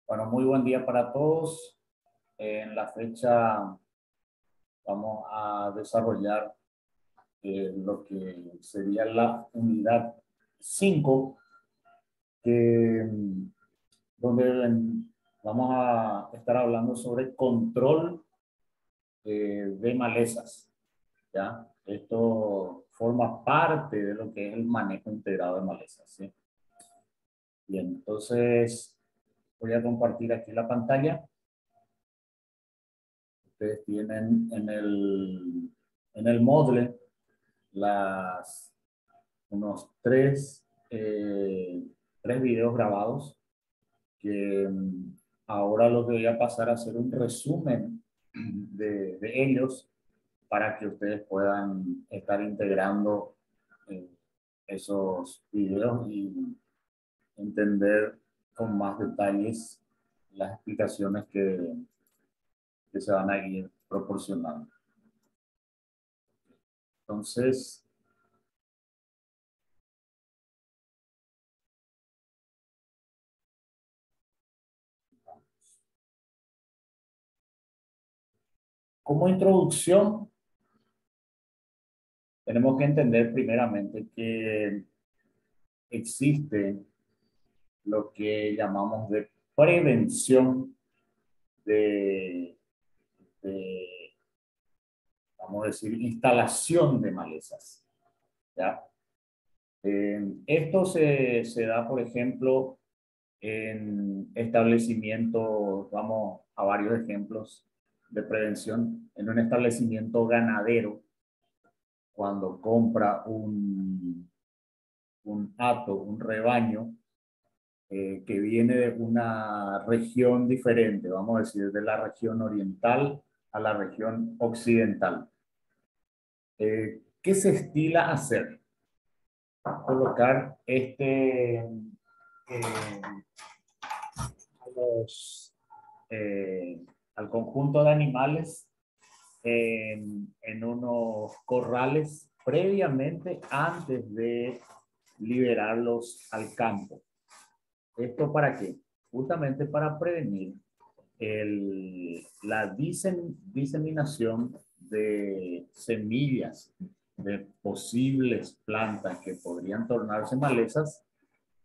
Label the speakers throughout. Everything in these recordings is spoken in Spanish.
Speaker 1: Bueno, muy buen día para todos. En la fecha vamos a desarrollar lo que sería la unidad 5, que, donde vamos a estar hablando sobre control de malezas. ¿Ya? Esto forma parte de lo que es el manejo integrado de malezas, ¿sí? Bien, entonces voy a compartir aquí la pantalla. Ustedes tienen en el Moodle unos tres videos grabados que ahora los voy a pasar a hacer un resumen de ellos para que ustedes puedan estar integrando eh, esos videos y entender con más detalles las explicaciones que se van a ir proporcionando. Entonces, como introducción, tenemos que entender primeramente que existe lo que llamamos de prevención de, vamos a decir, instalación de malezas, ¿ya? Esto se da, por ejemplo, en establecimientos, vamos a varios ejemplos de prevención, en un establecimiento ganadero, cuando compra un hato, un rebaño, que viene de una región diferente, vamos a decir, de la región oriental a la región occidental. ¿Qué se estila hacer? Colocar los, al conjunto de animales en unos corrales previamente antes de liberarlos al campo. ¿Esto para qué? Justamente para prevenir la diseminación de semillas de posibles plantas que podrían tornarse malezas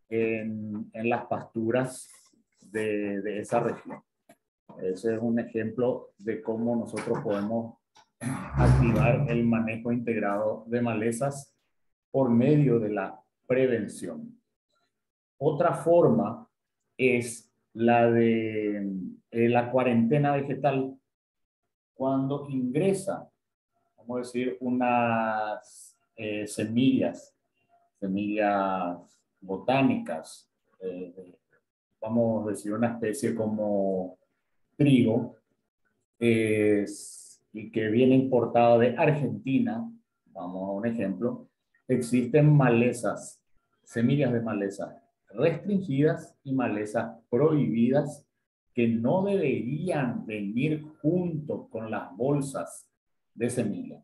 Speaker 1: en las pasturas de esa región. Ese es un ejemplo de cómo nosotros podemos activar el manejo integrado de malezas por medio de la prevención. Otra forma es la de la cuarentena vegetal. Cuando ingresa, vamos a decir, unas semillas botánicas, vamos a decir una especie como trigo, y que viene importado de Argentina, vamos a un ejemplo, existen malezas, semillas de maleza restringidas y malezas prohibidas que no deberían venir junto con las bolsas de semilla.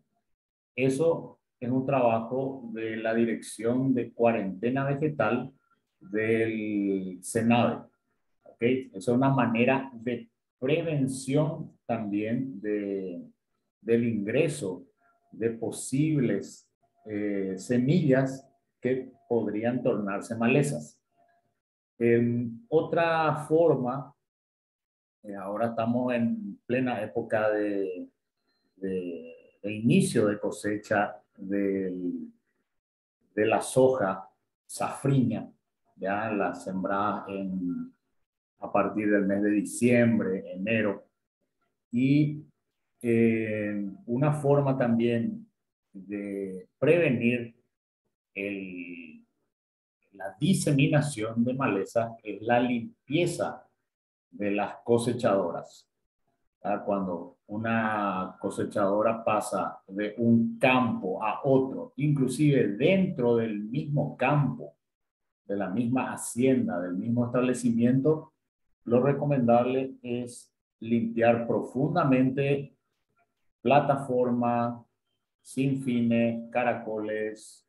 Speaker 1: Eso es un trabajo de la Dirección de Cuarentena Vegetal del SENAVE. ¿Okay? Eso es una manera de prevención también del ingreso de posibles semillas que podrían tornarse malezas. Otra forma, ahora estamos en plena época de inicio de cosecha de la soja safriña, ya la sembrada a partir del mes de diciembre, enero. Y una forma también de prevenir la diseminación de maleza es la limpieza de las cosechadoras. Cuando una cosechadora pasa de un campo a otro, inclusive dentro del mismo campo, de la misma hacienda, del mismo establecimiento, lo recomendable es limpiar profundamente plataforma, sinfines, caracoles,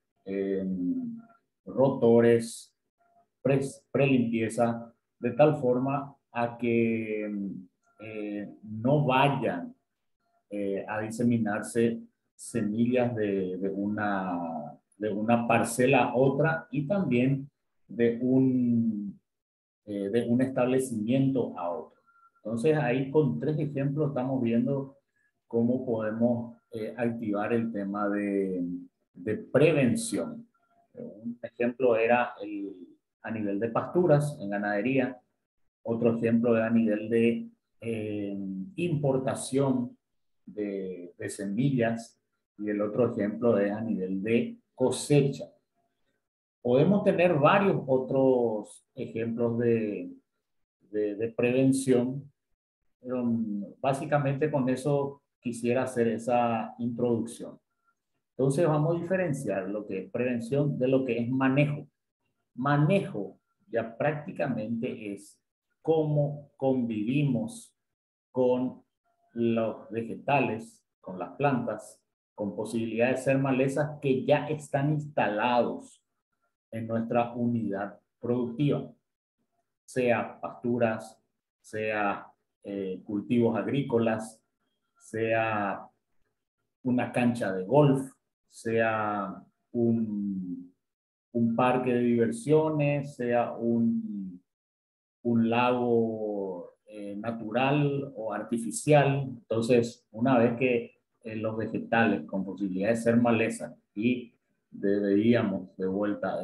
Speaker 1: rotores, prelimpieza, de tal forma a que no vayan a diseminarse semillas de una parcela a otra y también de un establecimiento a otro. Entonces ahí con 3 ejemplos estamos viendo cómo podemos activar el tema de prevención. Un ejemplo era a nivel de pasturas en ganadería, otro ejemplo era a nivel de importación de semillas y el otro ejemplo es a nivel de cosecha. Podemos tener varios otros ejemplos de prevención, pero básicamente con eso quisiera hacer esa introducción. Entonces vamos a diferenciar lo que es prevención de lo que es manejo. Manejo ya prácticamente es cómo convivimos con los vegetales, con las plantas, con posibilidad de ser malezas que ya están instalados en nuestra unidad productiva, sea pasturas, sea cultivos agrícolas, sea una cancha de golf, sea un parque de diversiones, sea un lago natural o artificial. Entonces, una vez que los vegetales con posibilidad de ser maleza y deberíamos de vuelta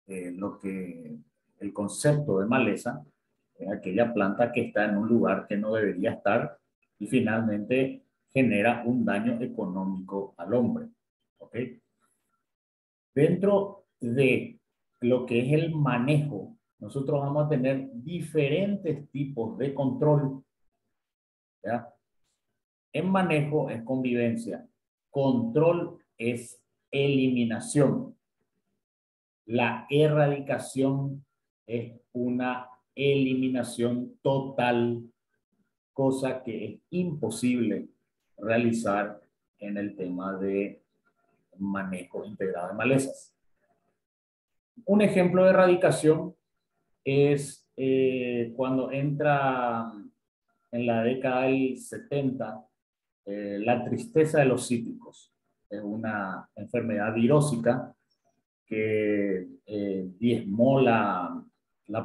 Speaker 1: el concepto de maleza, aquella planta que está en un lugar que no debería estar y finalmente genera un daño económico al hombre. ¿Ok? Dentro de lo que es el manejo, nosotros vamos a tener diferentes tipos de control. ¿Ya? En manejo es convivencia, control es eliminación. La erradicación es una eliminación total, cosa que es imposible realizar en el tema de manejo integrado de malezas. Un ejemplo de erradicación es cuando entra en la década del 70 la tristeza de los cítricos. Es una enfermedad virósica que diezmó la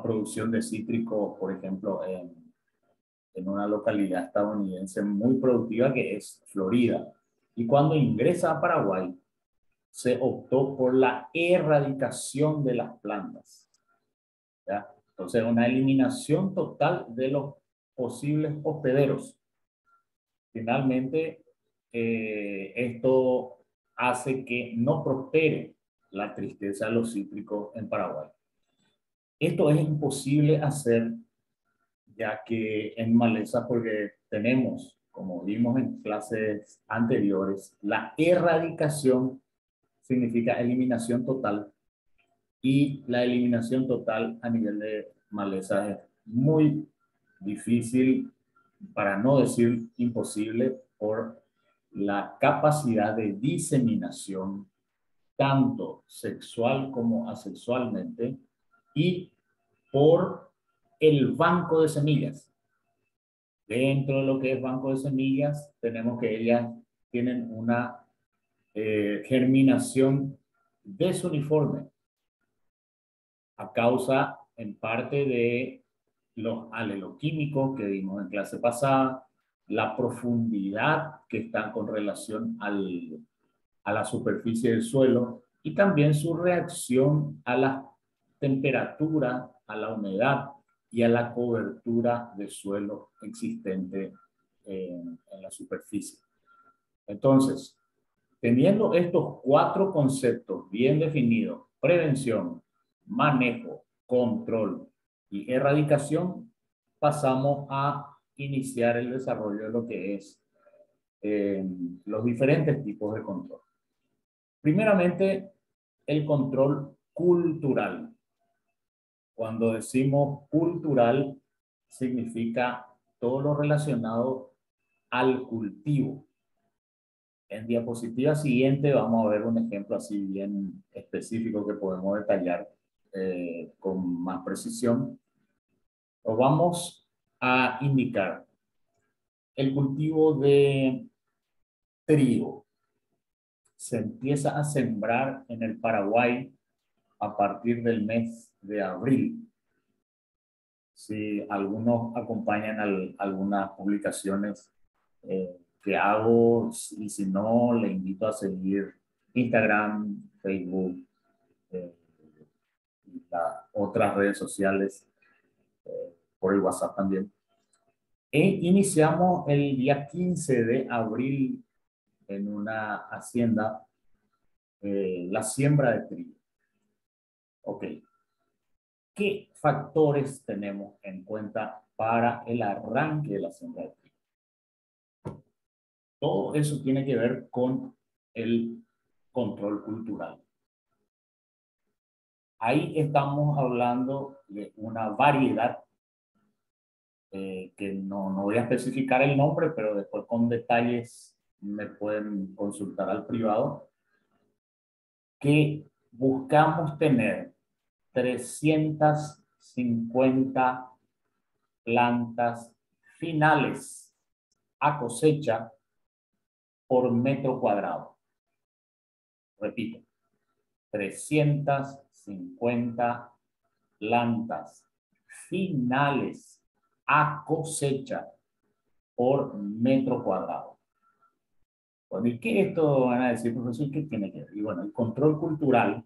Speaker 1: producción de cítricos, por ejemplo, en una localidad estadounidense muy productiva que es Florida. Y cuando ingresa a Paraguay, se optó por la erradicación de las plantas. ¿Ya? Entonces, una eliminación total de los posibles hospederos. Finalmente, esto hace que no prospere la tristeza de los cítricos en Paraguay. Esto es imposible hacer ya que en maleza, porque tenemos, como vimos en clases anteriores, la erradicación significa eliminación total y la eliminación total a nivel de maleza es muy difícil, para no decir imposible, por la capacidad de diseminación tanto sexual como asexualmente y por el banco de semillas. Dentro de lo que es banco de semillas, tenemos que ellas tienen una germinación desuniforme a causa en parte de los aleloquímicos que vimos en clase pasada, la profundidad que está con relación a la superficie del suelo y también su reacción a la temperatura, a la humedad y a la cobertura de suelo existente en la superficie. Entonces, teniendo estos 4 conceptos bien definidos, prevención, manejo, control y erradicación, pasamos a iniciar el desarrollo de lo que es los diferentes tipos de control. Primeramente, el control cultural. Cuando decimos cultural, significa todo lo relacionado al cultivo. En diapositiva siguiente vamos a ver un ejemplo así bien específico que podemos detallar con más precisión. Os vamos a indicar el cultivo de trigo. Se empieza a sembrar en el Paraguay a partir del mes de abril. Si algunos acompañan algunas publicaciones que hago, y si no, le invito a seguir Instagram, Facebook, y otras redes sociales, por el WhatsApp también. Iniciamos el día 15 de abril en una hacienda la siembra de trigo. Ok. ¿Qué factores tenemos en cuenta para el arranque de la siembra de trigo? Todo eso tiene que ver con el control cultural. Ahí estamos hablando de una variedad que no voy a especificar el nombre, pero después con detalles me pueden consultar al privado, que buscamos tener 350 plantas finales a cosecha por metro cuadrado. Repito, 350 plantas finales a cosecha por metro cuadrado. Bueno, ¿y qué esto van a decir, profesor? ¿Qué tiene que ver? Y bueno, el control cultural,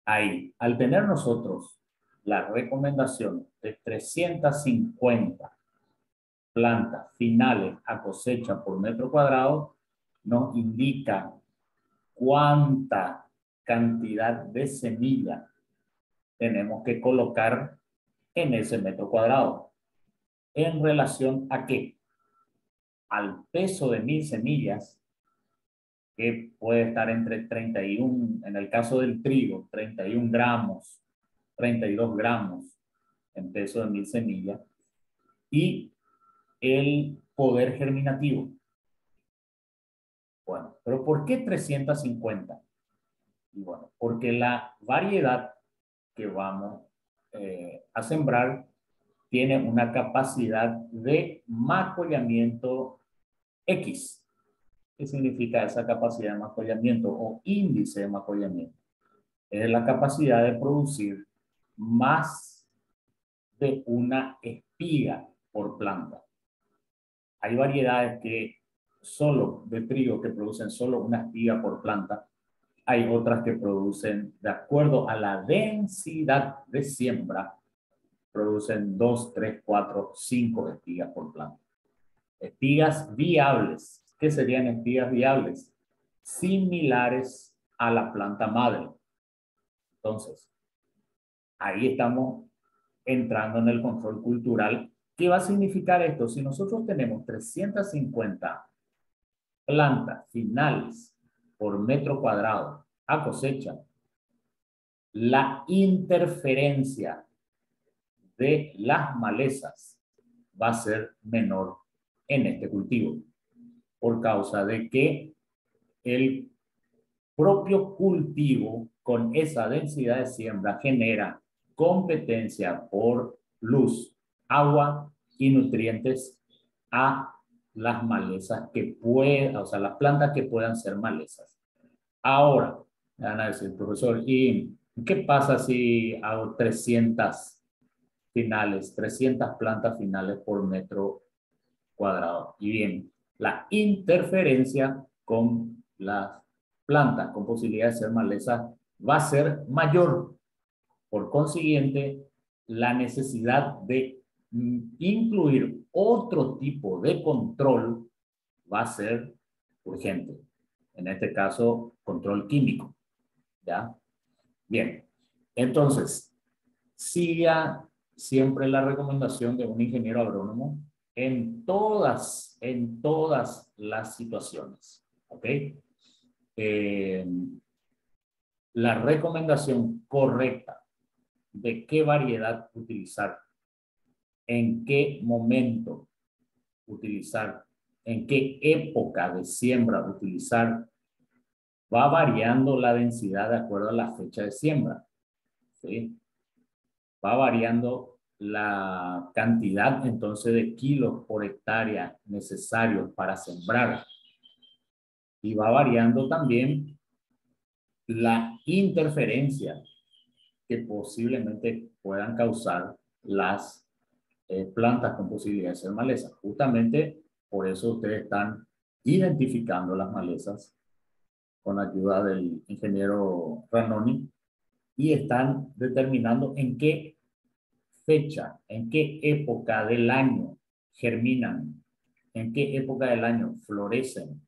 Speaker 1: ahí, al tener nosotros la recomendación de 350 plantas finales a cosecha por metro cuadrado, nos indica cuánta cantidad de semilla tenemos que colocar en ese metro cuadrado. ¿En relación a qué? Al peso de 1000 semillas, que puede estar entre 31, en el caso del trigo, 31 gramos, 32 gramos en peso de 1000 semillas, y el poder germinativo. Bueno, pero ¿por qué 350? Y bueno, porque la variedad que vamos a sembrar tiene una capacidad de macollamiento X. ¿Qué significa esa capacidad de macollamiento o índice de macollamiento? Es la capacidad de producir más de una espiga por planta. Hay variedades que solo de trigo que producen solo una espiga por planta. Hay otras que producen, de acuerdo a la densidad de siembra, producen 2, 3, 4, 5 espigas por planta. Espigas viables. ¿Qué serían espigas viables? Similares a la planta madre. Entonces, ahí estamos entrando en el control cultural. ¿Qué va a significar esto? Si nosotros tenemos 350 plantas finales por metro cuadrado a cosecha, la interferencia de las malezas va a ser menor en este cultivo, por causa de que el propio cultivo con esa densidad de siembra genera competencia por luz, agua y nutrientes a las malezas que puedan, o sea, las plantas que puedan ser malezas. Ahora, me van a decir, profesor, ¿y qué pasa si hago 300 finales, 300 plantas finales por metro cuadrado? Y bien, la interferencia con las plantas con posibilidad de ser maleza va a ser mayor. Por consiguiente, la necesidad de incluir otro tipo de control va a ser urgente. En este caso, control químico. ¿Ya? Bien. Entonces, siga siempre la recomendación de un ingeniero agrónomo en todas las situaciones. ¿Ok? La recomendación correcta de qué variedad utilizar, en qué momento utilizar, en qué época de siembra utilizar, va variando la densidad de acuerdo a la fecha de siembra. ¿Sí? Va variando la cantidad entonces de kilos por hectárea necesarios para sembrar y va variando también la interferencia que posiblemente puedan causar las plantas con posibilidad de ser malezas. Justamente por eso ustedes están identificando las malezas con la ayuda del ingeniero Ranoni y están determinando en qué fecha, en qué época del año germinan, en qué época del año florecen,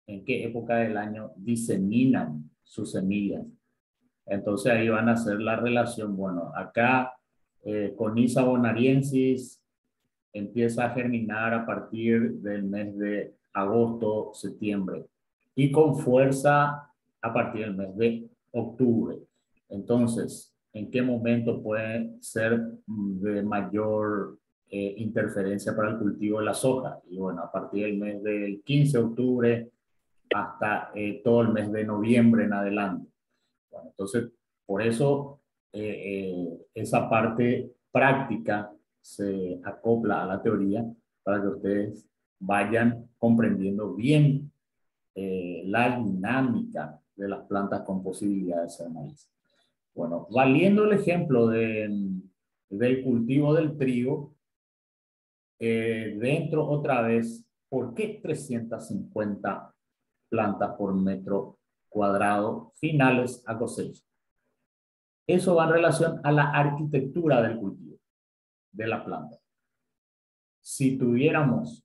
Speaker 1: en qué época del año diseminan sus semillas. Entonces ahí van a hacer la relación. Bueno, acá Conisa bonariensis empieza a germinar a partir del mes de agosto, septiembre y con fuerza a partir del mes de octubre. Entonces, ¿en qué momento puede ser de mayor interferencia para el cultivo de la soja? Y bueno, a partir del mes del 15 de octubre hasta todo el mes de noviembre en adelante. Bueno, entonces, por eso esa parte práctica se acopla a la teoría para que ustedes vayan comprendiendo bien la dinámica de las plantas con posibilidades de ser maíz. Bueno, valiendo el ejemplo del cultivo del trigo, dentro otra vez, ¿por qué 350 plantas por metro cuadrado finales a cosecha? Eso va en relación a la arquitectura del cultivo, de la planta. Si tuviéramos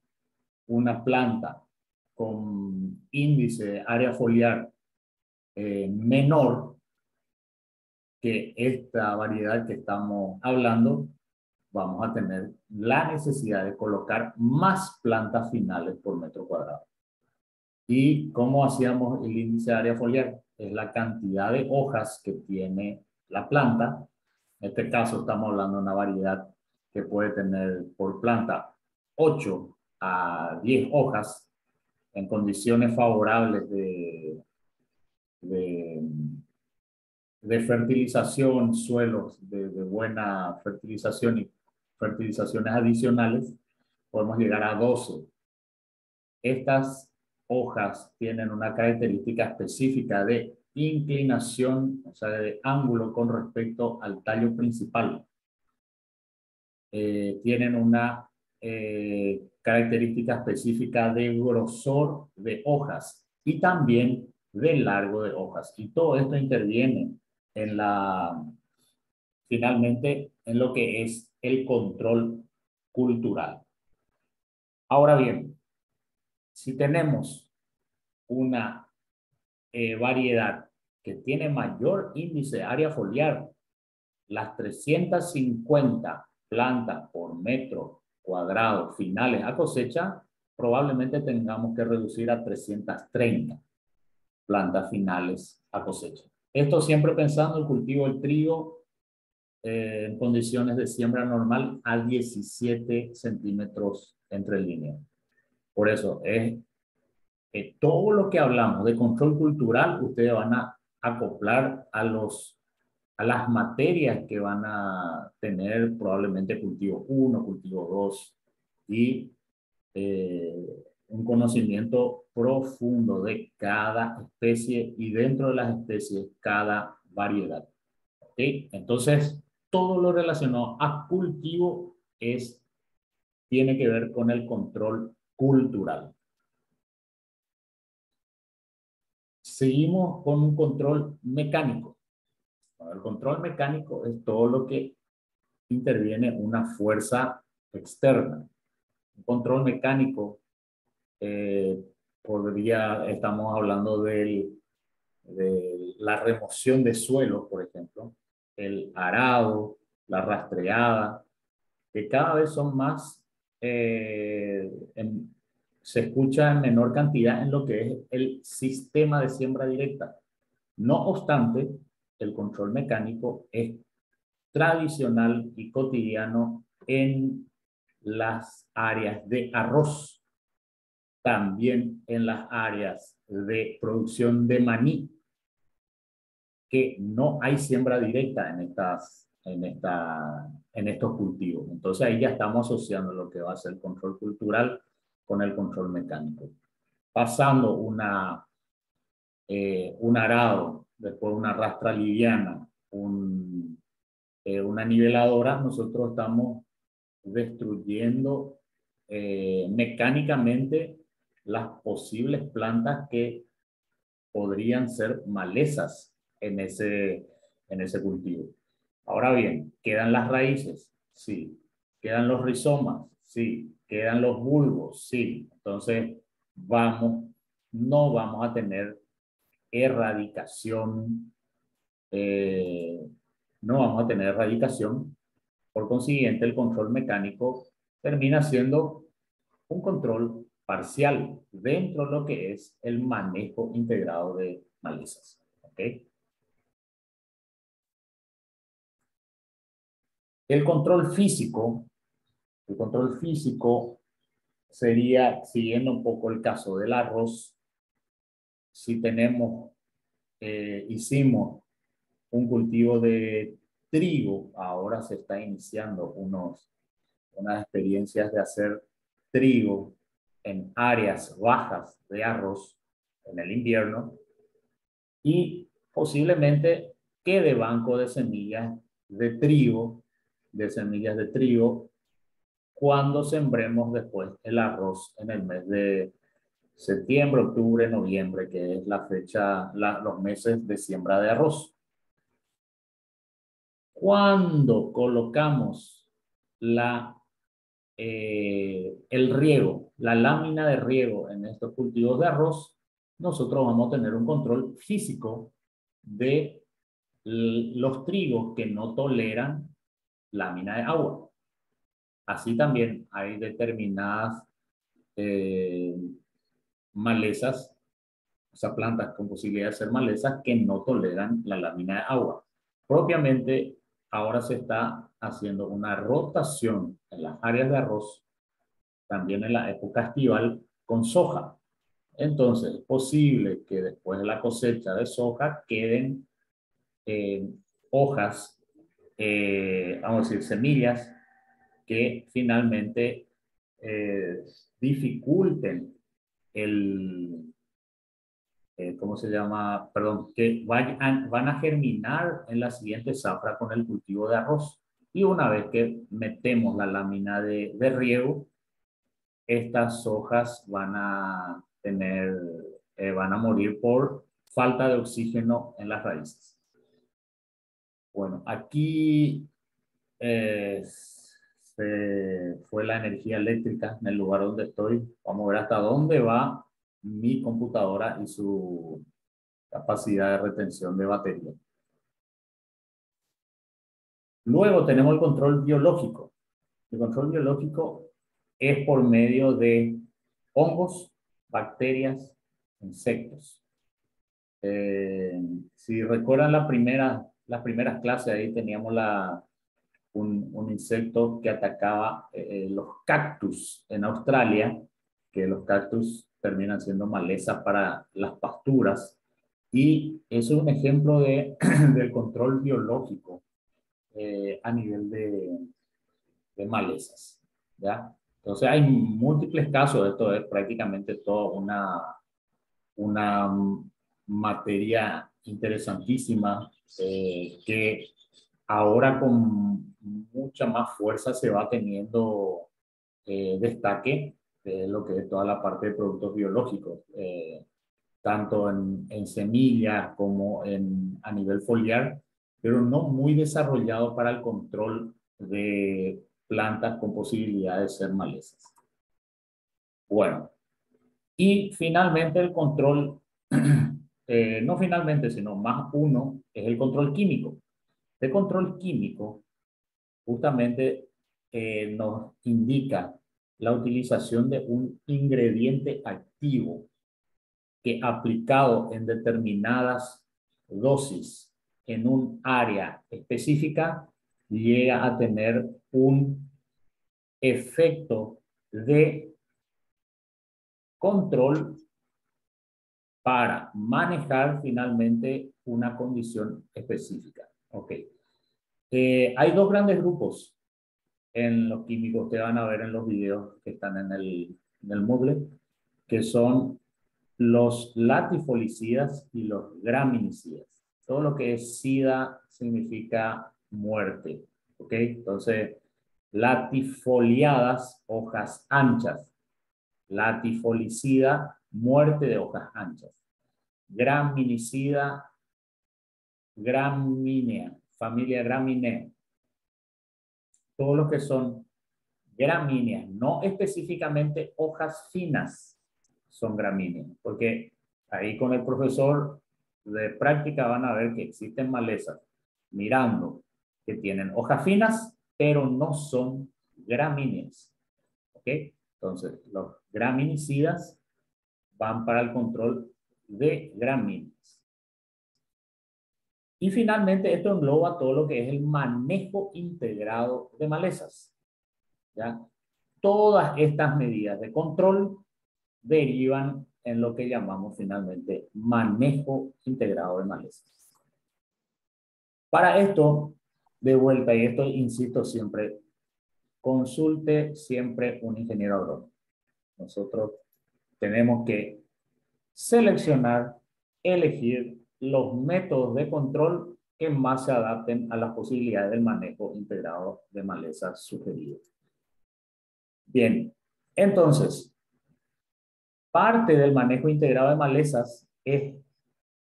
Speaker 1: una planta con índice de área foliar menor que esta variedad que estamos hablando, vamos a tener la necesidad de colocar más plantas finales por metro cuadrado. ¿Y cómo hacíamos el índice de área foliar? Es la cantidad de hojas que tiene la planta. En este caso estamos hablando de una variedad que puede tener por planta 8 a 10 hojas en condiciones favorables de, de fertilización, suelos de buena fertilización y fertilizaciones adicionales, podemos llegar a 12. Estas hojas tienen una característica específica de inclinación, o sea, de ángulo con respecto al tallo principal. Tienen una característica específica de grosor de hojas y también de largo de hojas. Y todo esto interviene en finalmente, en lo que es el control cultural. Ahora bien, si tenemos una variedad que tiene mayor índice de área foliar, las 350 plantas por metro cuadrado finales a cosecha, probablemente tengamos que reducir a 330 plantas finales a cosecha. Esto siempre pensando en el cultivo del trigo en condiciones de siembra normal a 17 centímetros entre líneas. Por eso es todo lo que hablamos de control cultural, ustedes van a acoplar a las materias que van a tener probablemente cultivo 1, cultivo 2 y un conocimiento profundo de cada especie y dentro de las especies cada variedad. ¿Okay? Entonces, todo lo relacionado a cultivo tiene que ver con el control cultural. Seguimos con un control mecánico. Bueno, el control mecánico es todo lo que interviene una fuerza externa. Un control mecánico estamos hablando de la remoción de suelo, por ejemplo, el arado, la rastreada, que cada vez son más, se escucha en menor cantidad en lo que es el sistema de siembra directa. No obstante, el control mecánico es tradicional y cotidiano en las áreas de arroz, también en las áreas de producción de maní, que no hay siembra directa en estas en estos cultivos. Entonces ahí ya estamos asociando lo que va a ser el control cultural con el control mecánico. Pasando un arado, después una rastra liviana, una niveladora, nosotros estamos destruyendo mecánicamente las posibles plantas que podrían ser malezas en ese cultivo. Ahora bien, ¿quedan las raíces? Sí. ¿Quedan los rizomas? Sí. ¿Quedan los bulbos? Sí. Entonces, no vamos a tener erradicación, no vamos a tener erradicación. Por consiguiente, el control mecánico termina siendo un control parcial dentro de lo que es el manejo integrado de malezas. ¿Ok? El control físico sería, siguiendo un poco el caso del arroz, si hicimos un cultivo de trigo, ahora se está iniciando unas experiencias de hacer trigo en áreas bajas de arroz en el invierno, y posiblemente quede banco de semillas de trigo, cuando sembremos después el arroz en el mes de septiembre, octubre, noviembre, que es la fecha, los meses de siembra de arroz. Cuando colocamos el riego, la lámina de riego en estos cultivos de arroz, nosotros vamos a tener un control físico de los trigos que no toleran lámina de agua. Así también hay determinadas malezas, o sea, plantas con posibilidad de ser malezas que no toleran la lámina de agua. Propiamente, ahora se está haciendo una rotación en las áreas de arroz, también en la época estival, con soja. Entonces, es posible que después de la cosecha de soja queden hojas, vamos a decir, semillas, que finalmente dificulten ¿cómo se llama? Perdón, que van a germinar en la siguiente zafra con el cultivo de arroz. Y una vez que metemos la lámina de riego, estas hojas van a morir por falta de oxígeno en las raíces. Bueno, aquí fue la energía eléctrica en el lugar donde estoy. Vamos a ver hasta dónde va mi computadora y su capacidad de retención de batería. Luego tenemos el control biológico. El control biológico es por medio de hongos, bacterias, insectos. Si recuerdan las primeras clases, ahí teníamos un insecto que atacaba los cactus en Australia, que los cactus terminan siendo malezas para las pasturas, y eso es un ejemplo del control biológico a nivel de malezas, ¿ya? Entonces hay múltiples casos, esto es prácticamente toda una materia interesantísima que ahora con mucha más fuerza se va teniendo destaque de lo que es toda la parte de productos biológicos, tanto en semillas como a nivel foliar, pero no muy desarrollado para el control de plantas con posibilidad de ser malezas. Bueno, y finalmente el control, no finalmente, sino más uno, es el control químico. El control químico justamente nos indica la utilización de un ingrediente activo que, aplicado en determinadas dosis en un área específica, llega a tener un efecto de control para manejar finalmente una condición específica. Ok. Hay dos grandes grupos en los químicos que van a ver en los videos que están en el Moodle, que son los latifolicidas y los graminicidas. Todo lo que es SIDA significa muerte, ¿ok? Entonces, latifoliadas, hojas anchas. Latifolicida, muerte de hojas anchas. Graminicida, gramínea, familia Gramineae. Todo lo que son gramíneas, no específicamente hojas finas, son gramíneas, porque ahí con el profesor de práctica van a ver que existen malezas mirando que tienen hojas finas, pero no son gramíneas. ¿Ok? Entonces, los graminicidas van para el control de gramíneas. Y finalmente, esto engloba todo lo que es el manejo integrado de malezas. ¿Ya? Todas estas medidas de control derivan en lo que llamamos finalmente manejo integrado de malezas. Para esto, de vuelta, y esto insisto siempre, consulte siempre un ingeniero agrónomo. Nosotros tenemos que seleccionar, elegir los métodos de control que más se adapten a las posibilidades del manejo integrado de malezas sugerido. Bien, entonces, parte del manejo integrado de malezas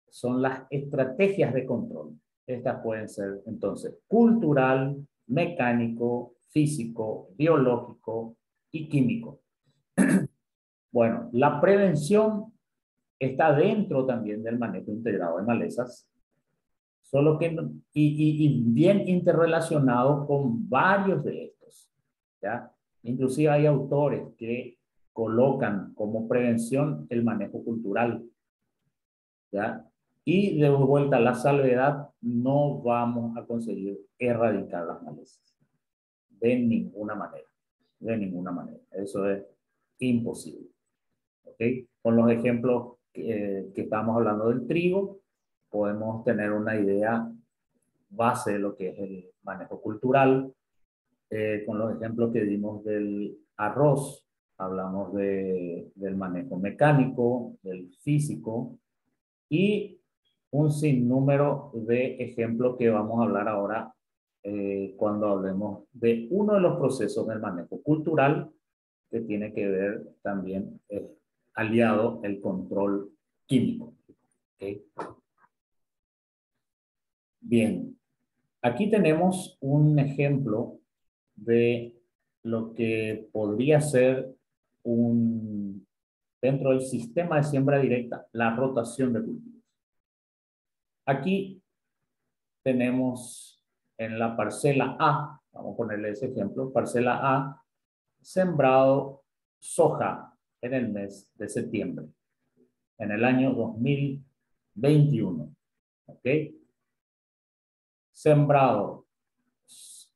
Speaker 1: son las estrategias de control. Estas pueden ser, entonces, cultural, mecánico, físico, biológico y químico. Bueno, la prevención está dentro también del manejo integrado de malezas, solo que y bien interrelacionado con varios de estos, ¿ya? Inclusive hay autores que colocan como prevención el manejo cultural, ¿ya? Y de vuelta a la salvedad, no vamos a conseguir erradicar las malezas. De ninguna manera. De ninguna manera. Eso es imposible. ¿Ok? Con los ejemplos que estamos hablando del trigo, podemos tener una idea base de lo que es el manejo cultural. Con los ejemplos que dimos del arroz, hablamos del manejo mecánico, del físico y un sinnúmero de ejemplos que vamos a hablar ahora cuando hablemos de uno de los procesos del manejo cultural que tiene que ver también aliado el control químico. ¿Okay? Bien, aquí tenemos un ejemplo de lo que podría ser dentro del sistema de siembra directa, la rotación de cultivos. Aquí tenemos en la parcela A, vamos a ponerle ese ejemplo, parcela A, sembrado soja en el mes de septiembre, en el año 2021. ¿Ok? Sembrado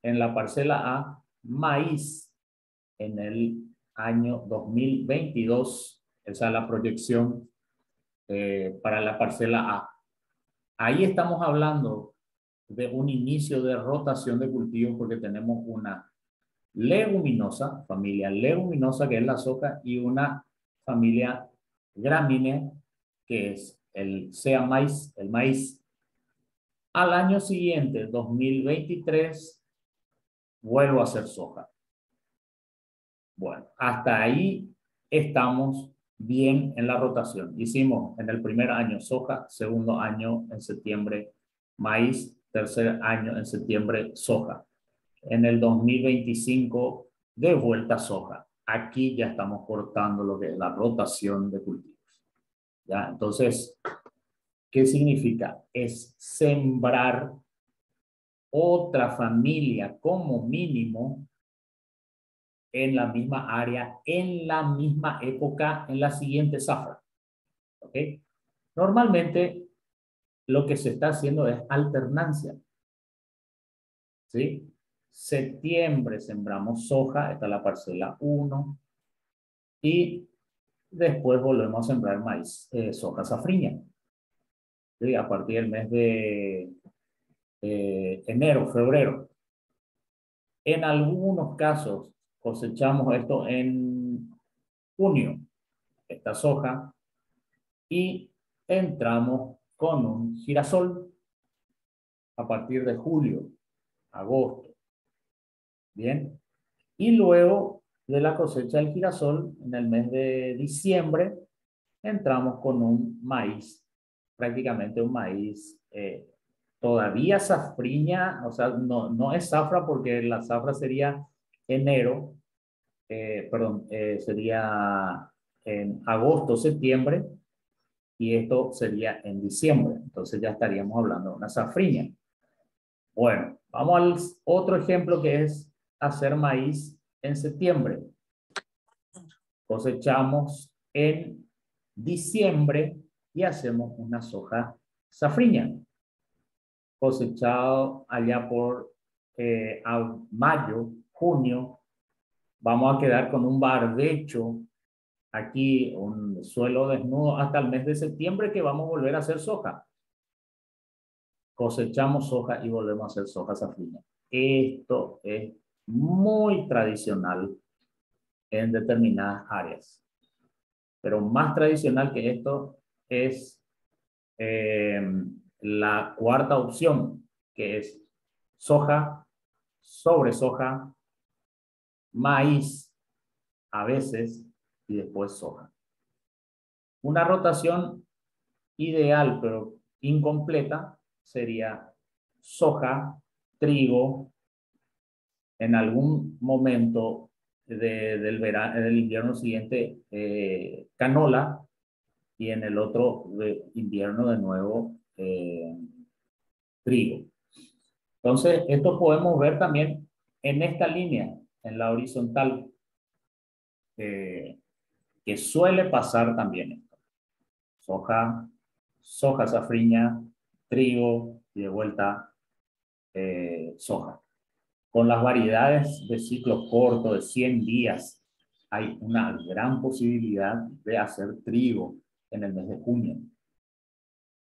Speaker 1: en la parcela A, maíz en el año 2022. Esa es la proyección para la parcela A. Ahí estamos hablando de un inicio de rotación de cultivo porque tenemos una leguminosa, familia leguminosa que es la soja y una familia gramínea que es el sea maíz, el maíz. Al año siguiente, 2023, vuelvo a hacer soja. Bueno, hasta ahí estamos bien en la rotación. Hicimos en el primer año soja, segundo año en septiembre maíz, tercer año en septiembre soja. En el 2025 de vuelta soja. Aquí ya estamos cortando lo que es la rotación de cultivos. ¿Ya? Entonces, ¿qué significa? Es sembrar otra familia como mínimo en la misma área, en la misma época, en la siguiente zafra. ¿Ok? Normalmente lo que se está haciendo es alternancia. ¿Sí? Septiembre sembramos soja, esta es la parcela 1, y después volvemos a sembrar maíz, soja safriña. ¿Sí? A partir del mes enero, febrero. En algunos casos cosechamos esto en junio, esta soja, y entramos con un girasol a partir de julio, agosto. Bien. Y luego de la cosecha del girasol, en el mes de diciembre, entramos con un maíz, prácticamente un maíz todavía safriña, o sea, no es zafra porque la zafra sería enero, sería en agosto, septiembre, y esto sería en diciembre. Entonces ya estaríamos hablando de una safriña. Bueno, vamos al otro ejemplo que es hacer maíz en septiembre. Cosechamos en diciembre y hacemos una soja safriña. Cosechado allá por mayo, junio, vamos a quedar con un barbecho aquí, un suelo desnudo hasta el mes de septiembre que vamos a volver a hacer soja. Cosechamos soja y volvemos a hacer soja safriña. Esto es muy tradicional en determinadas áreas. Pero más tradicional que esto es la cuarta opción, que es soja, sobre soja, maíz, a veces, y después soja. Una rotación ideal, pero incompleta, sería soja, trigo, en algún momento del invierno siguiente, canola, y en el otro invierno de nuevo trigo. Entonces, esto podemos ver también en esta línea, en la horizontal, que suele pasar también esto. Soja, soja safriña, trigo y de vuelta soja. Con las variedades de ciclo corto de 100 días, hay una gran posibilidad de hacer trigo en el mes de junio.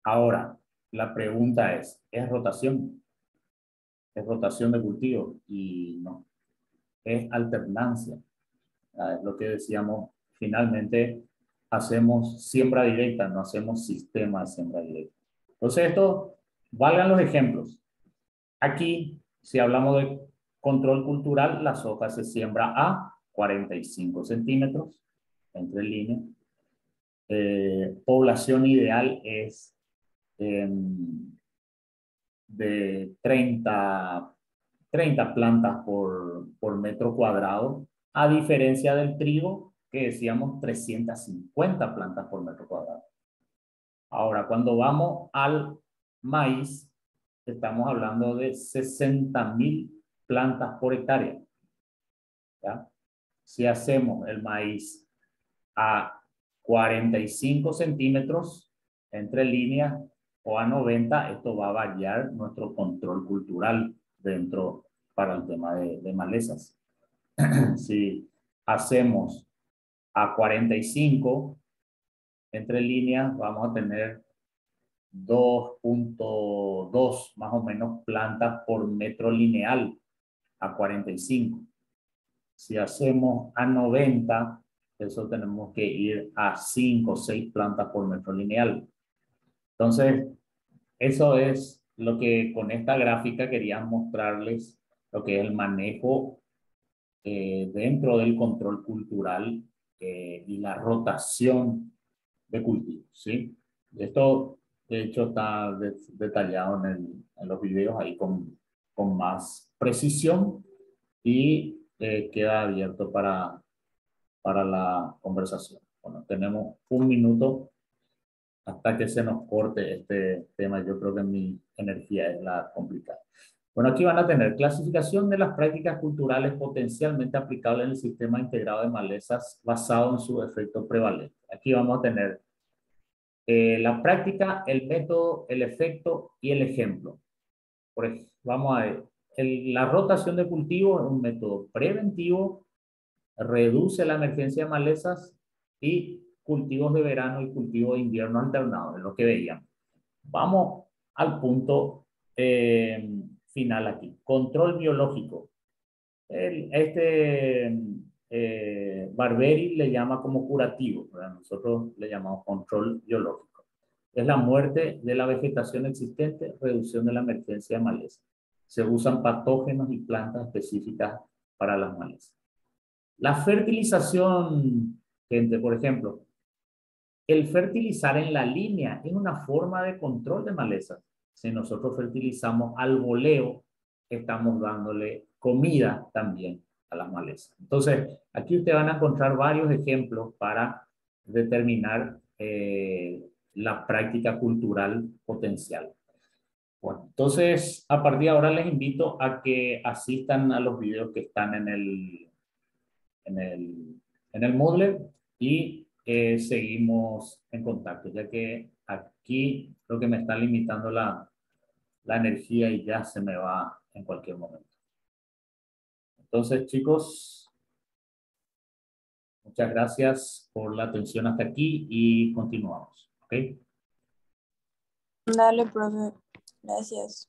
Speaker 1: Ahora, la pregunta ¿es rotación? ¿Es rotación de cultivo? Y no, es alternancia. Es lo que decíamos, finalmente hacemos siembra directa, no hacemos sistema de siembra directa. Entonces esto, valgan los ejemplos. Aquí, si hablamos de control cultural, la soja se siembra a 45 centímetros entre líneas. Población ideal es de 30 plantas por metro cuadrado, a diferencia del trigo, que decíamos 350 plantas por metro cuadrado. Ahora, cuando vamos al maíz, estamos hablando de 60.000 plantas por hectárea. ¿Ya? Si hacemos el maíz a 45 centímetros entre líneas o a 90, esto va a variar nuestro control cultural dentro para el tema de malezas. Si hacemos a 45 entre líneas, vamos a tener 2.2 más o menos plantas por metro lineal a 45. Si hacemos a 90, eso tenemos que ir a 5 o 6 plantas por metro lineal. Entonces, eso es lo que con esta gráfica quería mostrarles, lo que es el manejo dentro del control cultural y la rotación de cultivos, ¿sí? Esto, de hecho, está detallado en los videos ahí con más precisión y queda abierto para la conversación. Bueno, tenemos un minuto hasta que se nos corte este tema. Yo creo que mi energía es la complicada. Bueno, aquí van a tener clasificación de las prácticas culturales potencialmente aplicables en el sistema integrado de malezas basado en su efecto prevalente. Aquí vamos a tener la práctica, el método, el efecto y el ejemplo. Por ejemplo, vamos a ver, la rotación de cultivo es un método preventivo, reduce la emergencia de malezas y cultivos de verano y cultivos de invierno alternados, es lo que veíamos. Vamos al punto final aquí. Control biológico. Barberi le llama como curativo, ¿verdad? Nosotros le llamamos control biológico. Es la muerte de la vegetación existente, reducción de la emergencia de maleza. Se usan patógenos y plantas específicas para las malezas. La fertilización, gente, por ejemplo, el fertilizar en la línea es una forma de control de malezas. Si nosotros fertilizamos al voleo, estamos dándole comida también a las malezas. Entonces, aquí ustedes van a encontrar varios ejemplos para determinar la práctica cultural potencial. Bueno, entonces, a partir de ahora les invito a que asistan a los videos que están en el, en el Moodle y seguimos en contacto, ya que aquí lo que me está limitando la energía y ya se me va en cualquier momento. Entonces, chicos, muchas gracias por la atención hasta aquí y continuamos. ¿Ok?
Speaker 2: Dale, profe. Gracias.